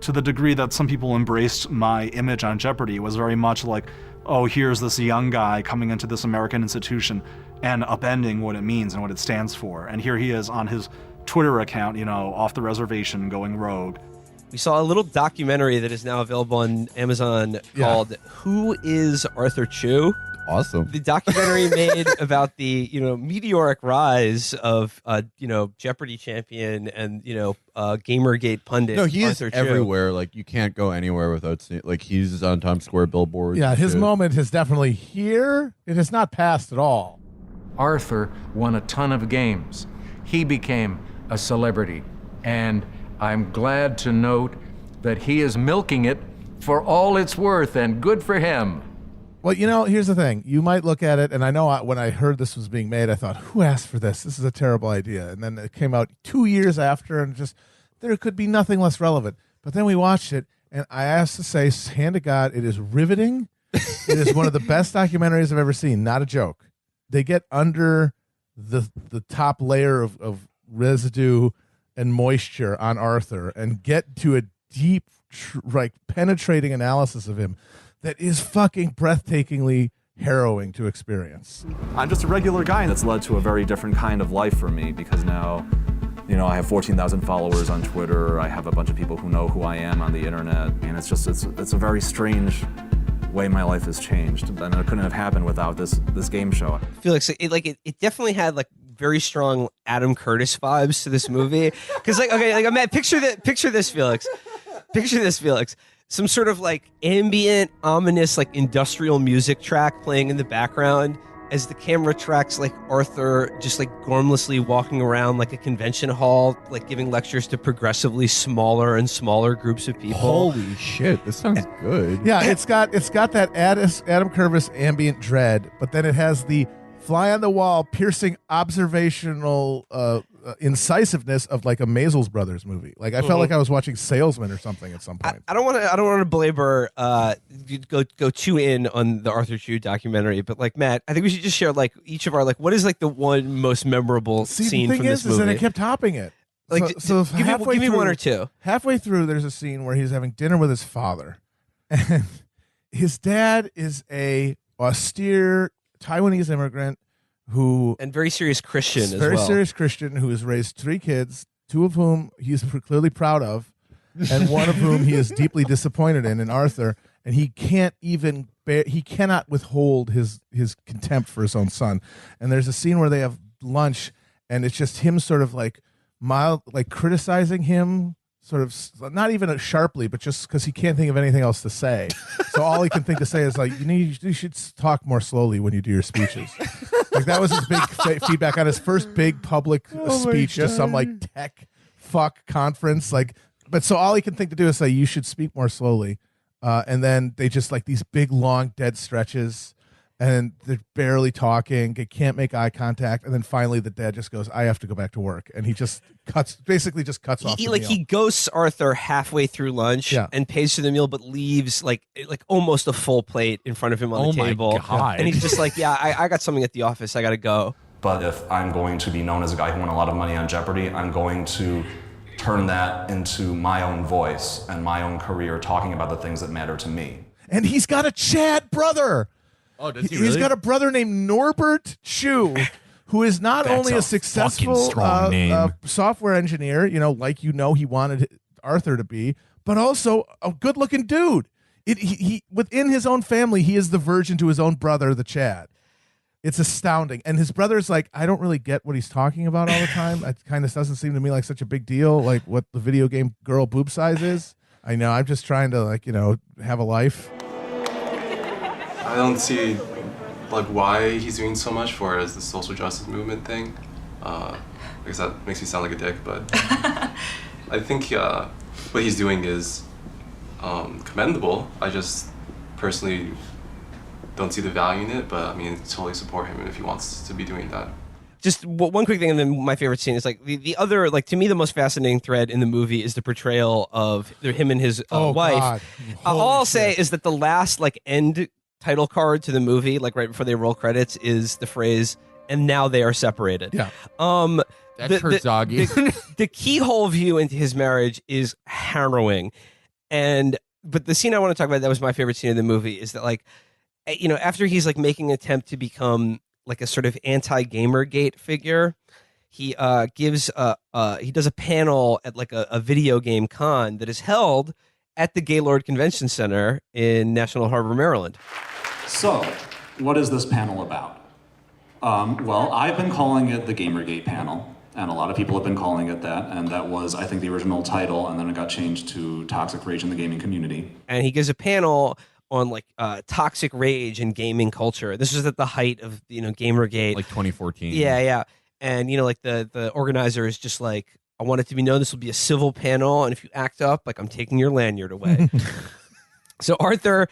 to the degree that some people embraced my image on Jeopardy, was very much like, oh, here's this young guy coming into this American institution and upending what it means and what it stands for. And here he is on his Twitter account, off the reservation, going rogue. We saw a little documentary that is now available on Amazon called Who is Arthur Chu? Awesome. The documentary made about the, meteoric rise of, Jeopardy champion and, Gamergate pundit. No, he Arthur is Chu. everywhere. Like, you can't go anywhere without seeing, like, he's on Times Square billboards. Yeah, his shit. moment is definitely here. It has not passed at all. Arthur won a ton of games. He became a celebrity. And I'm glad to note that he is milking it for all it's worth, and good for him. Well, here's the thing. You might look at it, and I know when I heard this was being made, I thought, who asked for this? This is a terrible idea. And then it came out 2 years after, and there could be nothing less relevant. But then we watched it, and I have to say, hand to God, it is riveting. It is one of the best documentaries I've ever seen. Not a joke. They get under the top layer of residue and moisture on Arthur and get to a deep, penetrating analysis of him that is fucking breathtakingly harrowing to experience. I'm just a regular guy, and that's led to a very different kind of life for me, because now, I have 14,000 followers on Twitter. I have a bunch of people who know who I am on the internet, and it's a very strange way my life has changed, and it couldn't have happened without this game show. Felix, it definitely had very strong Adam Curtis vibes to this movie. Because picture this, Felix. Picture this, Felix. Some sort of ambient, ominous, industrial music track playing in the background as the camera tracks Arthur just gormlessly walking around a convention hall, giving lectures to progressively smaller and smaller groups of people. Holy shit, this sounds good. Yeah, it's got that Adam Curtis ambient dread, but then it has the fly on the wall, piercing observational incisiveness of a Maisels Brothers movie. I felt like I was watching Salesman or something at some point. I don't want to belabor go too in on the Arthur Chu documentary, but Matt, I think we should just share each of our what is the one most memorable scene from this movie. The thing is that it kept topping it. So give me one or two. Halfway through, there's a scene where he's having dinner with his father, and his dad is a austere Taiwanese immigrant and very serious Christian as well. Very serious Christian who has raised 3 kids, 2 of whom he is clearly proud of, and one of whom he is deeply disappointed in Arthur, and he cannot withhold his contempt for his own son. And there's a scene where they have lunch, and it's just him sort of mild, criticizing him, sort of not even sharply, but just because he can't think of anything else to say. So all he can think to say is you should talk more slowly when you do your speeches. That was his big feedback on his first big public speech to some tech fuck conference. But so all he can think to do is say, you should speak more slowly. And then they just these big, long, dead stretches, and they're barely talking. They can't make eye contact. And then finally the dad just goes, I have to go back to work. And he just basically cuts off the meal. He ghosts Arthur halfway through lunch and pays for the meal, but leaves almost a full plate in front of him on the table. My God. And he's just I got something at the office. I got to go. But if I'm going to be known as a guy who won a lot of money on Jeopardy, I'm going to turn that into my own voice and my own career, talking about the things that matter to me. And he's got a Chad brother. Oh, does he really? He's got a brother named Norbert Chu, who is not only a successful software engineer, he wanted Arthur to be, but also a good-looking dude. He within his own family, he is the virgin to his own brother, the Chad. It's astounding. And his brother's I don't really get what he's talking about all the time. It kind of doesn't seem to me like such a big deal, what the video game girl boob size is. I know, I'm just trying to, have a life. I don't see why he's doing so much for it as the social justice movement thing. Because that makes me sound like a dick, but I think what he's doing is commendable. I just personally don't see the value in it, but totally support him if he wants to be doing that. Just one quick thing, and then my favorite scene is the other, to me, the most fascinating thread in the movie is the portrayal of him and his wife. All I'll say is that the last end title card to the movie, right before they roll credits, is the phrase, "and now they are separated." Yeah. That's Herzog. The keyhole view into his marriage is harrowing. But the scene I want to talk about that was my favorite scene of the movie is that like, after he's like making an attempt to become like a sort of anti-Gamergate figure, he does a panel at like a video game con that is held at the Gaylord Convention Center in National Harbor, Maryland. So, what is this panel about? Well, I've been calling it the Gamergate panel, and a lot of people have been calling it that, and that was, I think, the original title, and then it got changed to Toxic Rage in the Gaming Community. And he gives a panel on like toxic rage in gaming culture. This was at the height of Gamergate, Like 2014. Yeah. And like the organizer is just like, I want it to be known this will be a civil panel, and if you act up, like I'm taking your lanyard away. So Arthur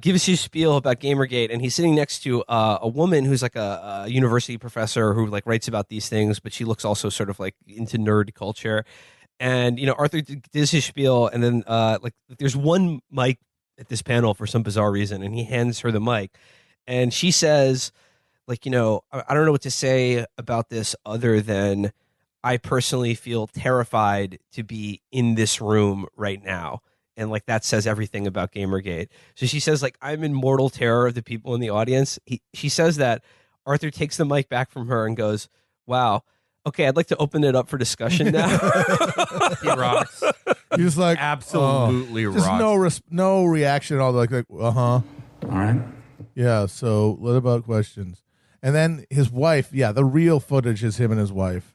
gives his spiel about Gamergate, and he's sitting next to a woman who's like a university professor who like writes about these things, but she looks also sort of like into nerd culture. And Arthur does his spiel, and then like there's one mic at this panel for some bizarre reason, and he hands her the mic, and she says, like, I don't know what to say about this other than I personally feel terrified to be in this room right now. And like that says everything about Gamergate. So she says, like, I'm in mortal terror of the people in the audience. She says that. Arthur takes the mic back from her and goes, wow, okay, I'd like to open it up for discussion now. He rocks. He was like, Absolutely rocks. just no reaction at all. Like All right. yeah. So what about questions? And then his wife, the real footage is him and his wife.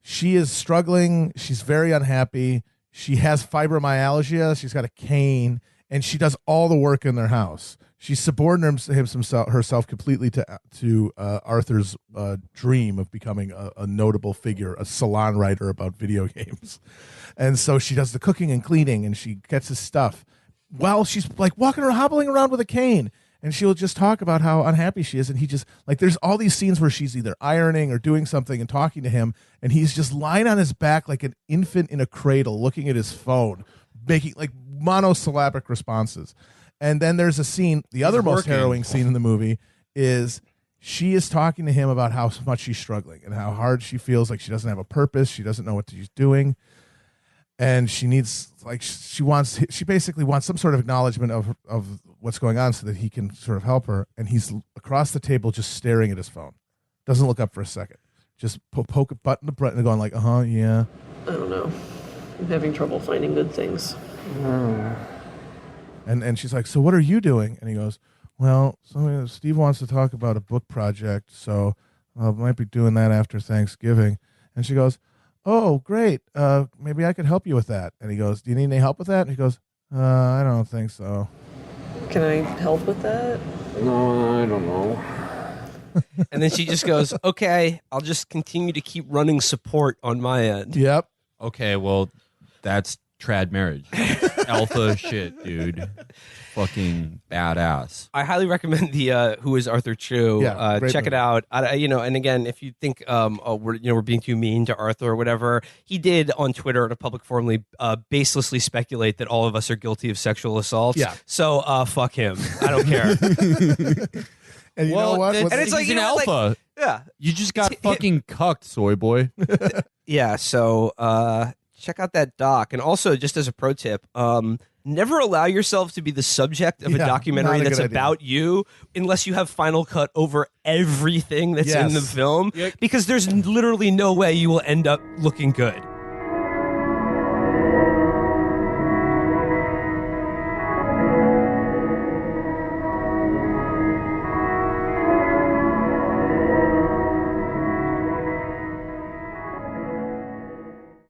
She is struggling. She's very unhappy. She has fibromyalgia. She's got a cane, and she does all the work in their house. She subordinates herself completely to Arthur's dream of becoming a notable figure, a salon writer about video games. And so she does the cooking and cleaning, and she gets his stuff while she's like walking around, hobbling around with a cane. And she'll just talk about how unhappy she is. And he just, like, there's all these scenes where she's either ironing or doing something and talking to him. And he's just lying on his back like an infant in a cradle, looking at his phone, making like monosyllabic responses. And then there's a scene, the other most harrowing scene in the movie is she is talking to him about how much she's struggling and how hard she feels like she doesn't have a purpose. She doesn't know what she's doing. And she needs, like, she basically wants some sort of acknowledgement of what's going on so that he can sort of help her. And he's across the table just staring at his phone. Doesn't look up for a second. Just poke a button and going like, yeah. I don't know. I'm having trouble finding good things. And she's like, so what are you doing? And he goes, well, Steve wants to talk about a book project, so I might be doing that after Thanksgiving. And she goes, oh, great. Maybe I could help you with that. And he goes, do you need any help with that? And he goes, I don't think so. Can I help with that? No, I don't know. And then she just goes, okay, I'll just continue to keep running support on my end. Yep. Okay, well, that's trad marriage. Alpha shit, dude. Fucking badass. I highly recommend the Who is Arthur Chu. Yeah, great check movie. it out. And again, if you think we're being too mean to Arthur or whatever, he did on Twitter at a public forum baselessly speculate that all of us are guilty of sexual assaults. Yeah. So fuck him. I don't care. And you know what? And it's like, he's an alpha. Like, yeah. You just got fucking cucked, soy boy. Yeah. So check out that doc. And also, just as a pro tip, never allow yourself to be the subject of a documentary that's about you unless you have Final Cut over everything that's in the film, because there's literally no way you will end up looking good.